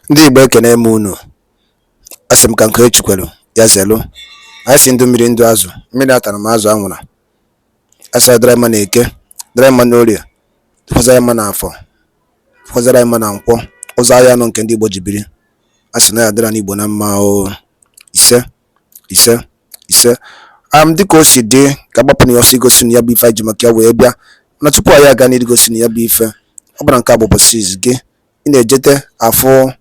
Ndị Igbo ekene m unu. Asị m ka nke echukwelu ya zelu. Anyị si ndụ mmiri ndụ azụ. Mmiri atara m azụ anwụra. Asa dara mma na eke, dara mma na orie, fọzara mma na afọ, fọzara mma na nkwọ. Ụzọ ahịa nọ nke ndị Igbo ji biri. Asị na ya dara n'Igbo na mma o. Ise ise ise. Dịka o si dị ka agbapụ na ya ọsọ igosi na ya bụ ife anyị ji maka ya wee bịa. Na tupu anyị aga n'igosi na ya bụ ife, ọ bụla nke a bụ ụbọchị izu gị, ị na-ejete afụ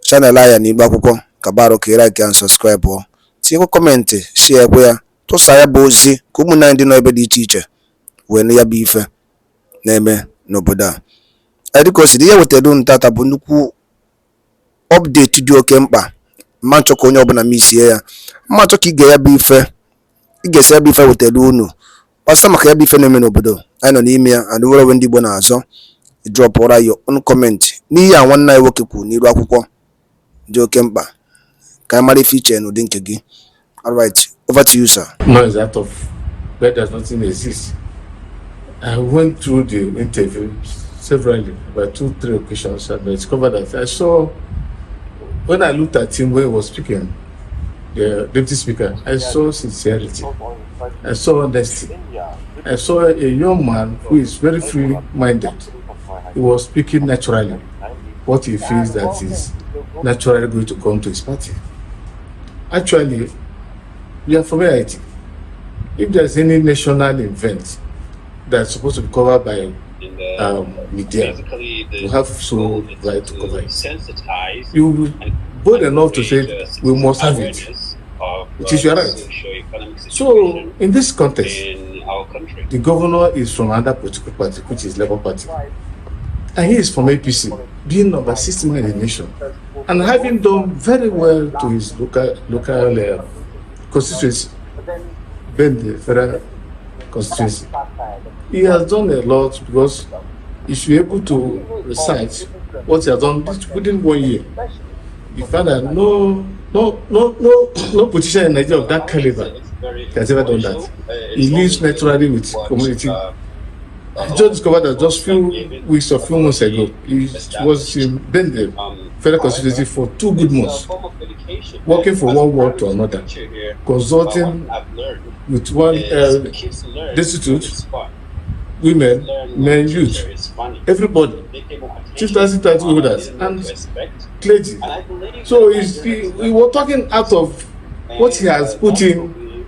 chanel anya n'igbe akwụkwọ ka baro ka ị like and subscribe ọ. Tinyekwa kọmentị, share ekwe ya, tụsa ya bụ ozi ka ụmụnne anyị dị n'ebe dị iche iche wee nụ ya bụ ife na-eme n'obodo a. Dịka o si dị, ihe wetara unu tata bụ nnukwu update dị oke mkpa. Mma nchọ ka onye ọbụla misie ya, mma nchọ ka ị ga ya bụ ife, ị ga-esi ya bụ ife wetara unu gbasa maka ya bụ ife na-eme n'obodo anyị nọ n'ime ya. And nwere ndị Igbo na-azọ drọpụra ya ọnụ kọmentị n'ihe a nwanne anyị nwoke kwuru n'iru akwụkwọ dị oke mkpa ka anyị mara ife iche n'ụdị nke gị. Alright, over to you, sir. No, it's out of where does nothing exist. I went through the interview severally, about 2-3 occasions, and I discovered that when I looked at him when he was speaking, the deputy speaker, I saw sincerity, I saw honesty, I saw a young man who is very free-minded. He was speaking naturally, what he feels that is naturally going to come to his party. Actually, we are from Haiti. If there's any national event that's supposed to be covered by media, we have so right to cover it. You will be bold enough to say we must have it, which is your right. So, in this context, the governor is from another political party, which is Labour Party, and he is from APC, being number 60 in the nation, and having done very well to his local constituency, then the federal constituency. He has done a lot because he should be able to recite what he has done within 1 year. You find that no politician in Nigeria of that caliber has ever done that. He lives naturally with community. I just discovered that just few weeks or few months ago, he was in the federal constituency for 2 good months, working from one ward to another, consulting with one destitute, women, men, youth, everybody, chieftaincy title holders, and clergy. So he was talking out of what he has put in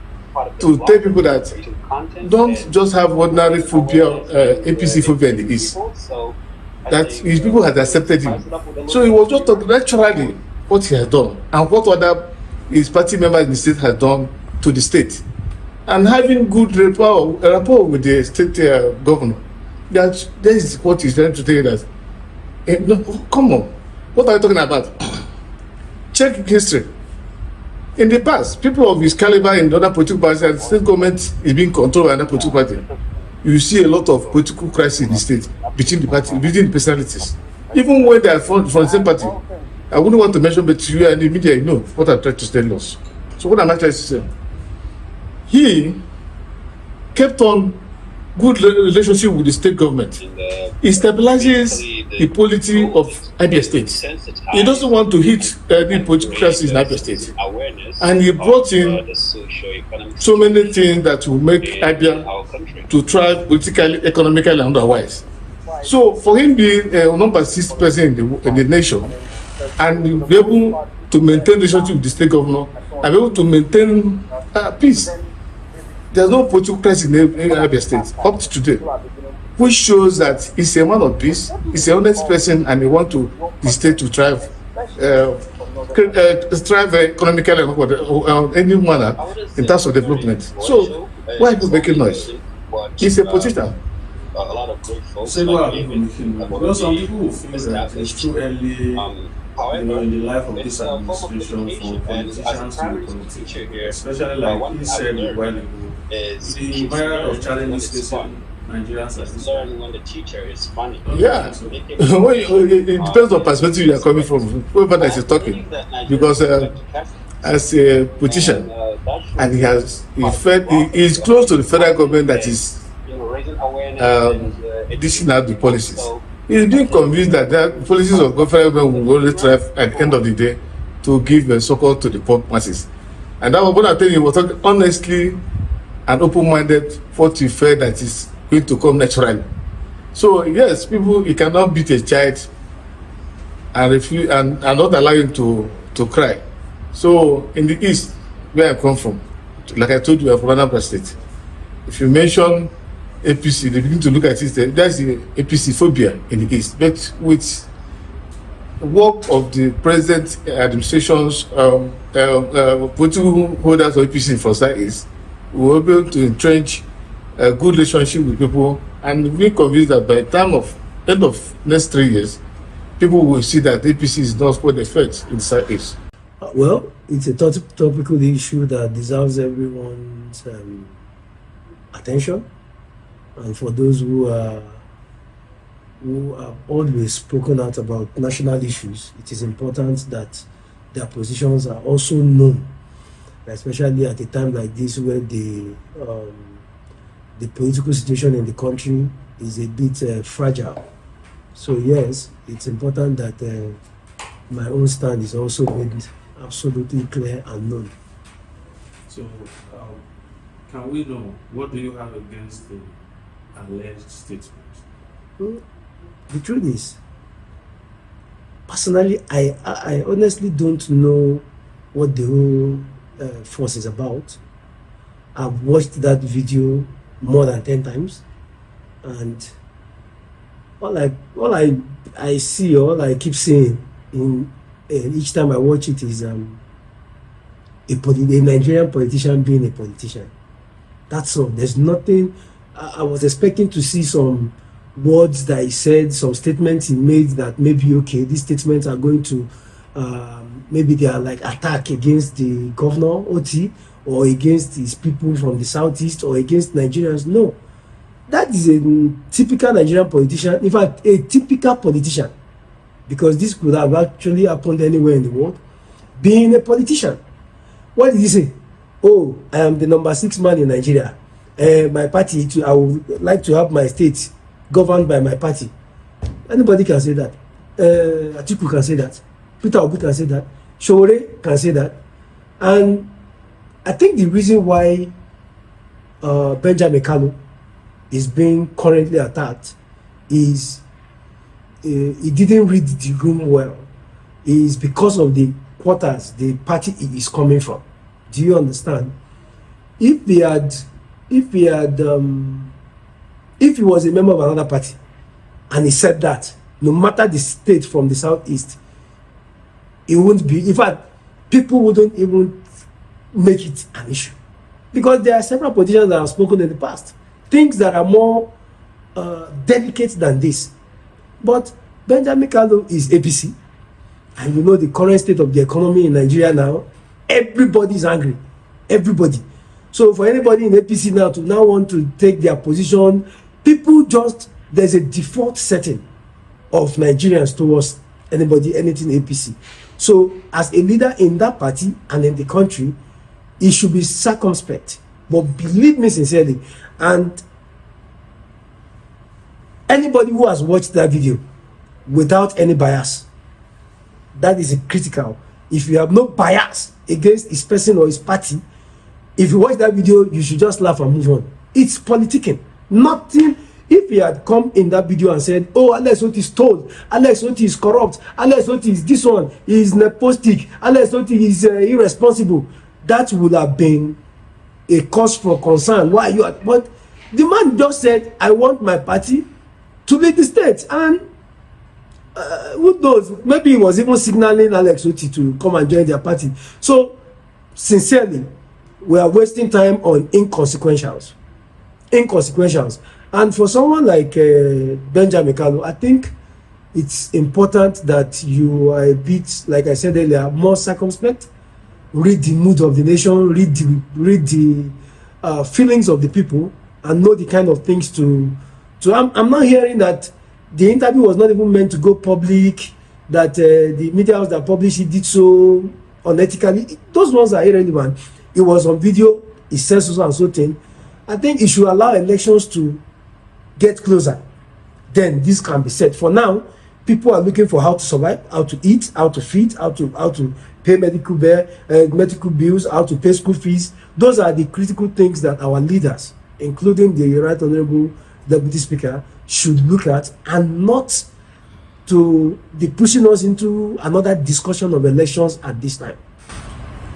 to tell people that don't just have ordinary phobia, APC phobia in the East. That his people had accepted him. So he was just talking naturally what he has done and what other his party members in the state has done to the state. And having good rapport with the state governor. That is what he's trying to tell you that. No, come on. What are you talking about? Check history. In the past, people of his caliber in other political parties and the state government is being controlled by another political party. You see a lot of political crisis in the state between the personalities. Even when they are from the same party. I wouldn't want to mention, but you and the media, you know what I'm trying to tell us. So what am I trying to say? He kept on good relationship with the state government. He stabilizes the polity of Abia State. He doesn't want to hit any political crisis in Abia State. And he brought in so many things that will make Abia to thrive politically, economically, and otherwise. So for him being number 6 person in the nation, and be able to maintain relationship with the state governor, and be able to maintain peace. There's no political crisis in Abia State up to today, which shows that he's a man of peace, he's an honest person, and he wants the state to thrive, thrive economically or any manner in terms of development. So, why are people making noise? He's a politician. Say what because some people will feel that it's too early, in the life of this administration for politicians to be politics, especially like he said a while ago, the myriad of challenges facing Nigerians as learn when the teacher is funny. Yeah, it depends on perspective you are coming from, whoever that is talking, because as a politician, and he is close to the federal government that is dishing out the policies. He's being convinced that the policies of government will only try at the end of the day to give a so-called to the poor masses. And that was what I tell you, he was talking honestly and open-minded what you felt that is going to come naturally. So yes, people, you cannot beat a child and refuse and not allow him to cry. So in the east, where I come from, like I told you, I'm from Anambra State. If you mention APC, they begin to look at it. That's the APC phobia in the east. But with the work of the present administration's political holders of APC for South East, we were able to entrench a good relationship with people, and we convinced that by the time of end of next 3 years, people will see that APC is not what they felt in South East. Well, it's a topical issue that deserves everyone's attention, and for those who have always spoken out about national issues, it is important that their positions are also known, especially at a time like this where the political situation in the country is a bit fragile. So yes, it's important that my own stand is also made absolutely clear and known. So, can we know what do you have against the alleged statement? Well, the truth is, personally, I honestly don't know what the whole force is about. I've watched that video more than 10 times, and all I see, all I keep saying in each time I watch it is a Nigerian politician being a politician. That's all. There's nothing. I was expecting to see some words that he said, some statements he made that maybe, okay, these statements are going to, maybe they are like attack against the governor, OT, or against his people from the southeast, or against Nigerians. No. That is a typical Nigerian politician, in fact, a typical politician, because this could have actually happened anywhere in the world, being a politician. What did he say? Oh, I am the number 6 man in Nigeria. My party, I would like to have my state governed by my party. Anybody can say that. Atiku can say that. Peter Obi can say that. Showore can say that. And I think the reason why Benjamin Kalu is being currently attacked is he didn't read the room well. Is because of the quarters the party is coming from. Do you understand? If he was a member of another party and he said that, no matter the state from the southeast, it wouldn't be. In fact, people wouldn't even make it an issue, because there are several politicians that have spoken in the past things that are more delicate than this. But Benjamin Kalu is APC, and you know the current state of the economy in Nigeria now. Everybody is angry, everybody. So for anybody in APC now to now want to take their position, people just, there's a default setting of Nigerians towards anything APC. So as a leader in that party and in the country, he should be circumspect. But believe me sincerely, and anybody who has watched that video without any bias, that is critical. If you have no bias against his person or his party, if you watch that video, you should just laugh and move on. It's politicking. Nothing. If he had come in that video and said, oh, Alex Oti is told, Alex Oti is corrupt, Alex Oti is this one, is nepotistic, Alex Oti is irresponsible, that would have been a cause for concern. Why you are, but the man just said, I want my party to lead the state. And who knows, maybe he was even signaling Alex Oti to come and join their party. So sincerely, we are wasting time on inconsequentials. And for someone like Benjamin Kalu, I think it's important that you are a bit, like I said earlier, more circumspect. Read the mood of the nation, read the feelings of the people, and know the kind of things to. I'm not hearing that the interview was not even meant to go public, that the media house that published it did so unethically. Those ones are irrelevant. It was on video, it says so and so thing. I think it should allow elections to get closer. then this can be said. For now, people are looking for how to survive, how to eat, how to feed, how to pay medical bills, how to pay school fees. Those are the critical things that our leaders, including the Right Honorable Deputy Speaker, should look at, and not to be pushing us into another discussion of elections at this time.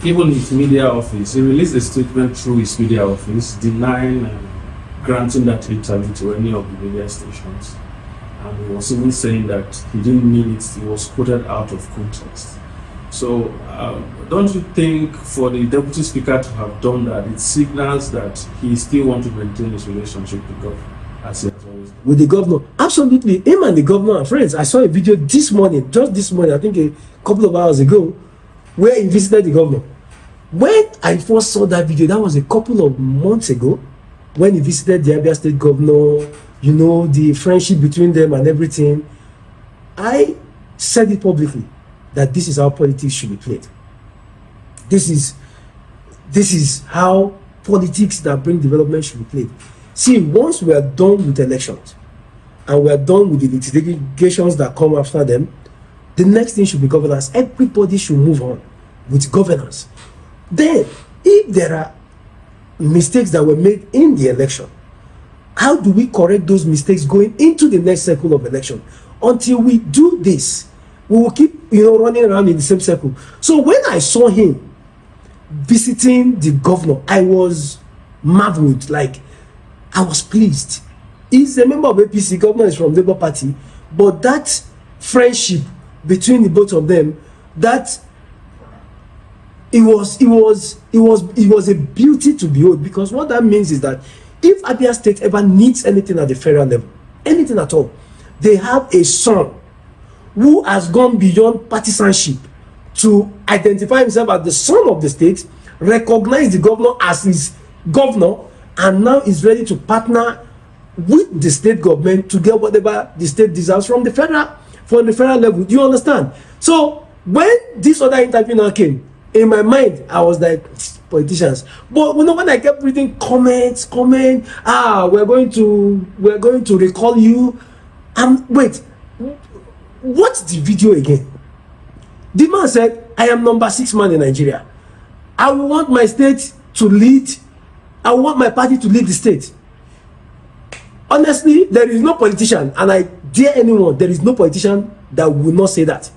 Even his media office, he released a statement through his media office denying granting that interview to any of the media stations. And he was even saying that he didn't mean it, he was quoted out of context. So don't you think for the Deputy Speaker to have done that, it signals that he still wants to maintain his relationship with God, as he has always done? With the governor? Absolutely. Him and the governor are friends. I saw a video this morning, just this morning, I think a couple of hours ago, where he visited the governor. When I first saw that video, that was a couple of months ago, when he visited the Abia State governor, you know, the friendship between them and everything. I said it publicly that this is how politics should be played. This is how politics that bring development should be played. See, once we are done with elections and we are done with the litigations that come after them, the next thing should be governance. Everybody should move on with governance. Then, if there are mistakes that were made in the election, how do we correct those mistakes going into the next cycle of election? Until we do this, we will keep, running around in the same circle. So when I saw him visiting the governor, I was marveled. Like, I was pleased. He's a member of APC. Governor is from Labour Party, but that friendship between the both of them, that it was a beauty to behold. Because what that means is that if Abia State ever needs anything at the federal level, anything at all, they have a son who has gone beyond partisanship to identify himself as the son of the state, recognize the governor as his governor, and now is ready to partner with the state government to get whatever the state deserves from the federal level. Do you understand? So when this other interview now came, in my mind, I was like, politicians. But when I kept reading comments, we're going to recall you. Wait, what's the video again? The man said, I am number 6 man in Nigeria. I want my state to lead. I want my party to lead the state. Honestly, there is no politician, and I dare anyone, there is no politician that will not say that.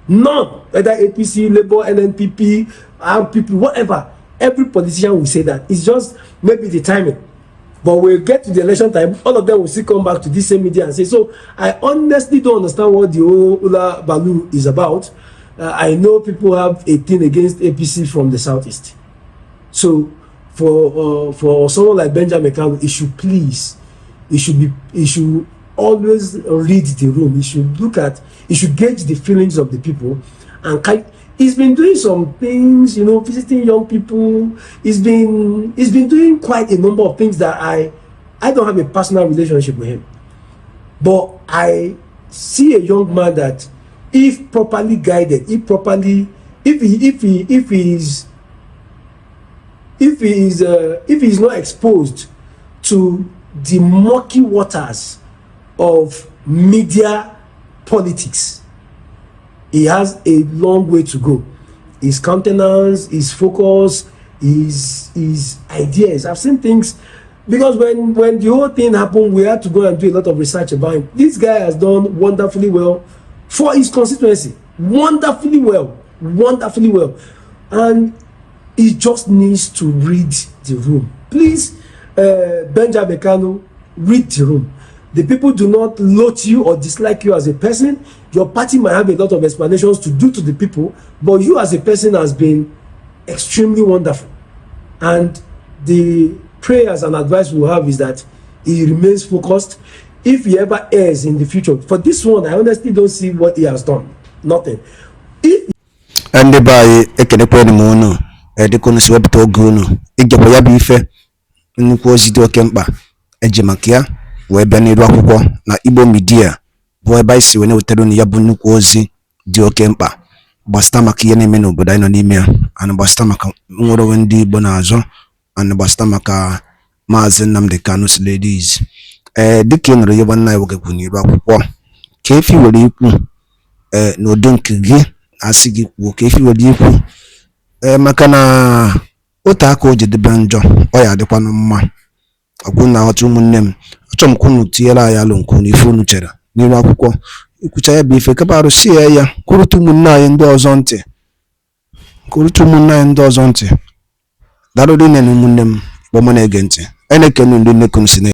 None. Whether APC, Labour, NNPP, RPP, whatever. Every politician will say that. It's just maybe the timing. But we'll get to the election time, all of them will still come back to this same media and say, so I honestly don't understand what the whole Ula Balu is about. I know people have a thing against APC from the southeast. So for someone like Benjamin Kalu, he should always read the room. He should gauge the feelings of the people. And he's been doing some things, visiting young people. He's been doing quite a number of things that I don't have a personal relationship with him. But I see a young man that, if properly guided, if he's not exposed to the murky waters of media politics, he has a long way to go. His countenance, his focus, his ideas. I've seen things, because when the whole thing happened, we had to go and do a lot of research about him. This guy has done wonderfully well for his constituency. Wonderfully well. And he just needs to read the room. Please, Benjamin Kanu, read the room. The people do not loathe you or dislike you as a person. Your party might have a lot of explanations to do to the people, but you as a person has been extremely wonderful. And the prayers and advice we have is that he remains focused. If he ever errs in the future, for this one, I honestly don't see what he has done. Nothing. And the by ekenekwe ni mono edikono si webito oguno igyepo ya bi ife nnukwu ozi dị oke mkpa ejemakia wee bịa n'iru akwụkwọ na Igbo media bụ ebe isi wee na-wetara unu ya bụ nnukwu ozi dị oke mkpa gbasịta maka ihe na-eme n'obodo anyị nọ n'ime ya, ana gbasịta maka nwere onwe ndị Igbo na-azọ, ana gbasịta maka Maazị Nnamdi Kanu's ladies. dịka ị nụrụ ihe nwanne anyị nwoke kwuru n'iru akwụkwọ ka efi were ikwu n'ụdị nke gị asị gị kwuo ka efi were ikwu maka na otu aka o jedebe njọ ọ ya adịkwanụ mma ọgwụ na ọtụ ụmụnne m achọrọ m ka unu tinyere anyị alụ nke unu ife unu chere n'iru akwụkwọ ikwucha ya bụ ife kapa arụsị ya kwurụta ụmụnne anyị ndị ọzọ ntị daalụ rinne na ụmụnne m kpọmọ na-ege ntị anyị na-ekene ndị nnekunu si